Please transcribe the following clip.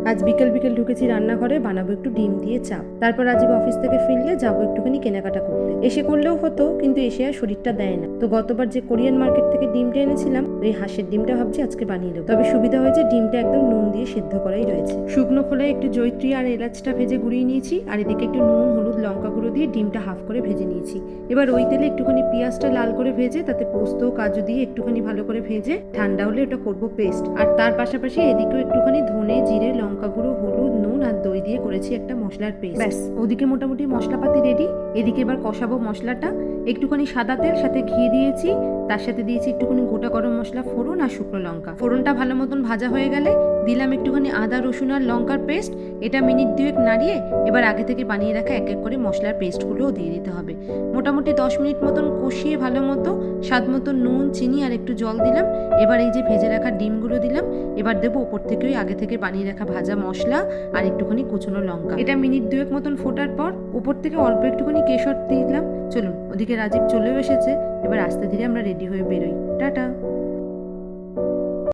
আজ বিকেল বিকেল ঢুকেছি রান্নাঘরে, বানাবো একটু ডিম দিয়ে চাপ। তারপর রাজীব অফিস থেকে ফিরলে যাবো একটুখানি কেনাকাটা করতে। এসে করলেও হতো, কিন্তু এসে আর শরীরটা দেয় না। তো গতবার যে কোরিয়ান মার্কেট থেকে ডিমটা এনেছিলাম, ওই হাঁসের ডিমটা ভাবছি আজকে বানিয়ে দেবো। তবে সুবিধা হয়েছে ডিমটা একদম নুন দিয়ে সেদ্ধ করাই রয়েছে। শুকনো খোলায় একটু জয়িত্রী আর এলাচটা ভেজে গুঁড়িয়ে নিয়েছি, আর এদিকে একটু নুন হলুদ লঙ্কা গুঁড়ো দিয়ে ডিমটা হাফ করে ভেজে নিয়েছি। এবার ওই তেলে একটুখানি পেঁয়াজটা লাল করে ভেজে তাতে পোস্ত কাজু দিয়ে একটুখানি ভালো করে ভেজে ঠান্ডা হলে ওটা করবো পেস্ট। আর তার পাশাপাশি এদিকেও একটুখানি ধনে জিরে লঙ্কা গুঁড়ো হলুদ নুন আর দই দিয়ে করেছি একটা মশলার পেস্ট। ব্যাস, ওদিকে মোটামুটি মশলাপাতি রেডি। এদিকে এবার কষাবো মশলাটা। একটুখানি সাদা তেল, সাথে ঘি দিয়েছি, তার সাথে দিয়েছি একটুখানি গোটা গরম মশলা ফোড়ন আর শুকনো লঙ্কা। ফোড়নটা ভালো মতন ভাজা হয়ে গেলে দিলাম একটুখানি আদা রসুন আর লঙ্কার পেস্ট। এটা মিনিট দুয়েক নাড়িয়ে এবার আগে থেকে বানিয়ে রাখা এক এক করে মশলার পেস্টগুলোও দিয়ে দিতে হবে। মোটামুটি 10 মিনিট মতন কষিয়ে ভালো মতো স্বাদ মতো নুন চিনি আর একটু জল দিলাম। এবার এই যে ভেজে রাখা ডিমগুলো দিলাম। এবার দেবো ওপর থেকে ওই আগে থেকে বানিয়ে রাখা ভাজা মশলা আর একটুখানি কুচনো লঙ্কা। এটা মিনিট দুয়েক মতন ফোটার পর উপর থেকে অল্প একটুখানি কেশর দিলাম। চলুন, ওদিকে রাজীব চলেও এসেছে। এবার আস্তে ধীরে আমরা রেডি হয়ে বেরোই। টাটা।